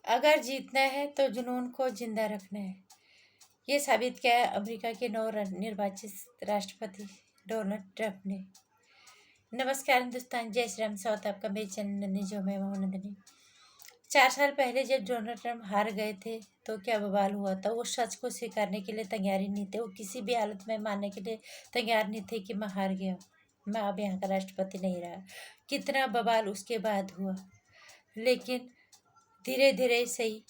अगर जीतना है तो जुनून को जिंदा रखना है। ये साबित किया है अमेरिका के नवनिर्वाचित राष्ट्रपति डोनाल्ड ट्रंप ने। नमस्कार हिंदुस्तान, जय श्री राम। स्वागत है आपका मेरे चैनल नंदिनी जो मैं नंदिनी। 4 साल पहले जब डोनाल्ड ट्रंप हार गए थे तो क्या बवाल हुआ था। वो सच को स्वीकारने के लिए तैयार ही नहीं थे। वो किसी भी हालत में मानने के लिए तैयार नहीं थे कि मैं हार गया, मैं अब यहाँ का राष्ट्रपति नहीं रहा। कितना बवाल उसके बाद हुआ, लेकिन धीरे धीरे सही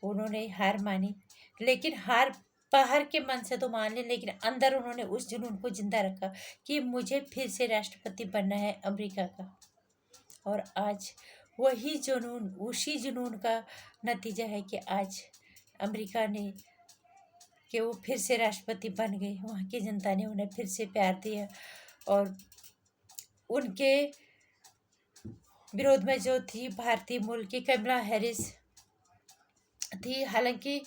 उन्होंने हार मानी। लेकिन हार बाहर के मन से तो मान ली, लेकिन अंदर उन्होंने उस जुनून को जिंदा रखा कि मुझे फिर से राष्ट्रपति बनना है अमेरिका का। और आज वही जुनून, उसी जुनून का नतीजा है कि आज अमेरिका ने कि वो फिर से राष्ट्रपति बन गए। वहाँ की जनता ने उन्हें फिर से प्यार दिया और उनके विरोध में जो थी भारतीय मूल की कमला हैरिस थी। हालांकि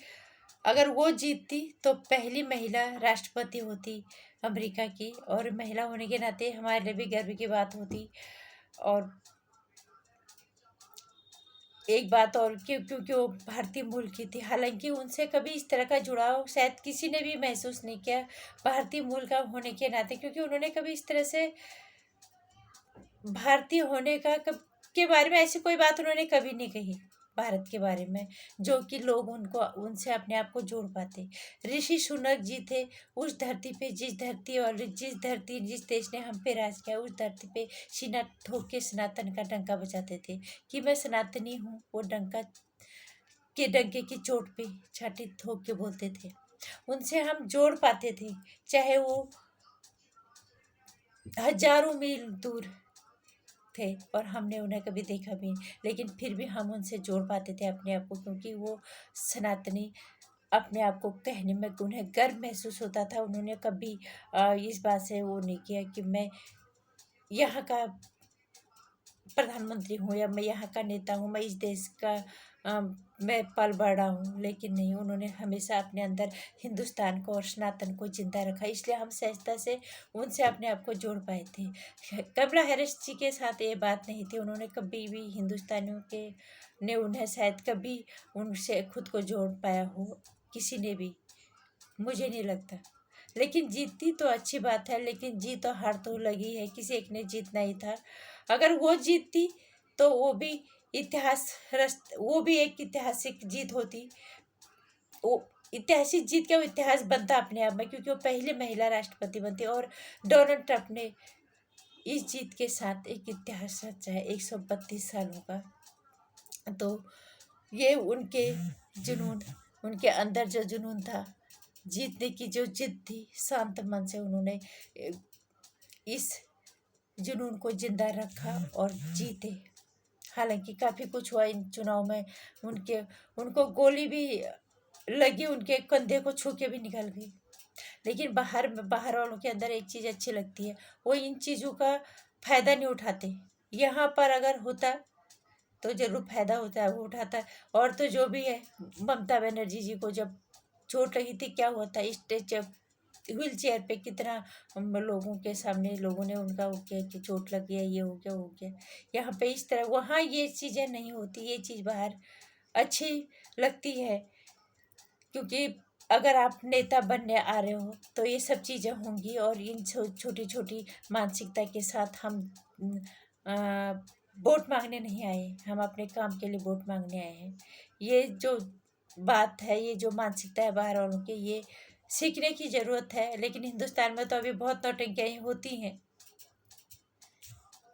अगर वो जीतती तो पहली महिला राष्ट्रपति होती अमेरिका की, और महिला होने के नाते हमारे लिए भी गर्व की बात होती। और एक बात और, क्योंकि वो भारतीय मूल की थी। हालांकि उनसे कभी इस तरह का जुड़ाव शायद किसी ने भी महसूस नहीं किया भारतीय मूल का होने के नाते, क्योंकि उन्होंने कभी इस तरह से भारतीय होने के बारे में ऐसी कोई बात उन्होंने कभी नहीं कही भारत के बारे में, जो कि लोग उनको उनसे अपने आप को जोड़ पाते। ऋषि सुनक जी थे उस धरती पे, जिस जिस देश ने हम पे राज किया, उस धरती पे सीना ठोक के सनातन का डंका बजाते थे कि मैं सनातनी हूँ। वो डंके की चोट पे छाती ठोक के बोलते थे। उनसे हम जोड़ पाते थे, चाहे वो हजारों मील दूर थे और हमने उन्हें कभी देखा भी नहीं, लेकिन फिर भी हम उनसे जोड़ पाते थे अपने आप को, क्योंकि वो सनातनी अपने आप को कहने में उन्हें गर्व महसूस होता था। उन्होंने कभी इस बात से वो नहीं किया कि मैं यहाँ का प्रधानमंत्री हूँ या मैं यहाँ का नेता हूँ, मैं इस देश का मैं पल बढ़ा हूँ। लेकिन नहीं, उन्होंने हमेशा अपने अंदर हिंदुस्तान को और सनातन को जिंदा रखा। इसलिए हम सहजता से उनसे अपने आप को जोड़ पाए थे। कमला हैरिस जी के साथ ये बात नहीं थी। उन्होंने कभी भी हिंदुस्तानियों के ने उन्हें शायद कभी उनसे खुद को जोड़ पाया हो, किसी ने भी, मुझे नहीं लगता। लेकिन जीतती तो अच्छी बात है, लेकिन जीत और हार तो लगी है, किसी एक ने जीतना ही था। अगर वो जीतती तो वो भी एक ऐतिहासिक जीत होती। वो ऐतिहासिक जीत का इतिहास बनता अपने आप में, क्योंकि वो पहले महिला राष्ट्रपति बनती। और डोनाल्ड ट्रंप ने इस जीत के साथ एक इतिहास रचा है 132 सालों का। तो ये उनके जुनून, उनके अंदर जो जुनून था, जीतने की जो जिद थी, शांत मन से उन्होंने इस जुनून को जिंदा रखा और जीते। हालांकि काफ़ी कुछ हुआ इन चुनाव में। उनको गोली भी लगी, उनके कंधे को छू के भी निकल गई। लेकिन बाहर वालों के अंदर एक चीज़ अच्छी लगती है, वो इन चीज़ों का फ़ायदा नहीं उठाते। यहाँ पर अगर होता तो जरूर फायदा होता है, वो उठाता है। और तो जो भी है, ममता बनर्जी जी को जब चोट लगी थी, क्या हुआ था, स्टेज व्हील चेयर पे कितना लोगों के सामने लोगों ने उनका वो किया कि चोट लग गया, ये हो गया, वो हो गया। यहाँ पे इस तरह, वहाँ ये चीज़ें नहीं होती। ये चीज़ बाहर अच्छी लगती है, क्योंकि अगर आप नेता बनने आ रहे हो तो ये सब चीज़ें होंगी। और इन छोटी छोटी मानसिकता के साथ हम वोट मांगने नहीं आए, हम अपने काम के लिए वोट मांगने आए हैं। ये जो बात है, ये जो मानसिकता है बाहर वालों की, ये सीखने की ज़रूरत है। लेकिन हिंदुस्तान में तो अभी बहुत नौटंकियाँ होती हैं,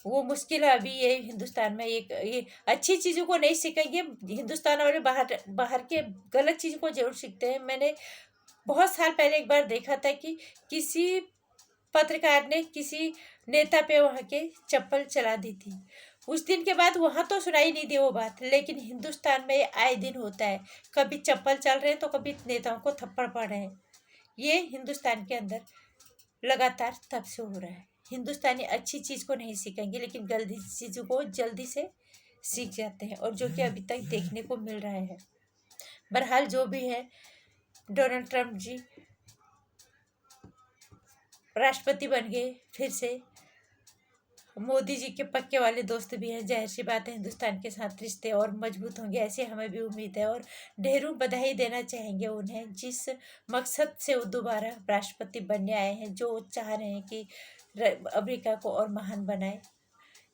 वो मुश्किल है अभी। ये हिंदुस्तान में ये अच्छी चीज़ों को नहीं सीखेंगे। हिंदुस्तान वाले बाहर बाहर के गलत चीज़ों को जरूर सीखते हैं। मैंने बहुत साल पहले एक बार देखा था कि किसी पत्रकार ने किसी नेता पे वहाँ के चप्पल चला दी थी। उस दिन के बाद वहाँ तो सुनाई नहीं दी वो बात, लेकिन हिंदुस्तान में ये आए दिन होता है। कभी चप्पल चल रहे हैं तो कभी नेताओं को थप्पड़ पड़ रहे हैं। ये हिंदुस्तान के अंदर लगातार तब से हो रहा है। हिंदुस्तानी अच्छी चीज़ को नहीं सीखेंगे, लेकिन गलती चीज़ों को जल्दी से सीख जाते हैं, और जो कि अभी तक देखने को मिल रहा है। बहरहाल जो भी है, डोनाल्ड ट्रंप जी राष्ट्रपति बन गए फिर से। मोदी जी के पक्के वाले दोस्त भी हैं। जाहिर सी बात है हिंदुस्तान के साथ रिश्ते और मजबूत होंगे, ऐसे हमें भी उम्मीद है। और ढेरों बधाई देना चाहेंगे उन्हें, जिस मकसद से वो दोबारा राष्ट्रपति बनने आए हैं, जो वो चाह रहे हैं कि अमेरिका को और महान बनाए।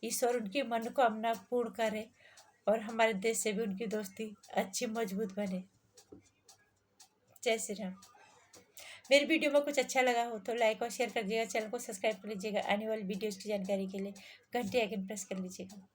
ईश्वर उनकी मनोकामना पूर्ण करे और हमारे देश से भी उनकी दोस्ती अच्छी मजबूत बने। जय श्री राम। मेरी वीडियो में कुछ अच्छा लगा हो तो लाइक और शेयर कर दीजिएगा, चैनल को सब्सक्राइब कर लीजिएगा। आने वाली वीडियोज़ की जानकारी के लिए घंटी आइकन प्रेस कर लीजिएगा।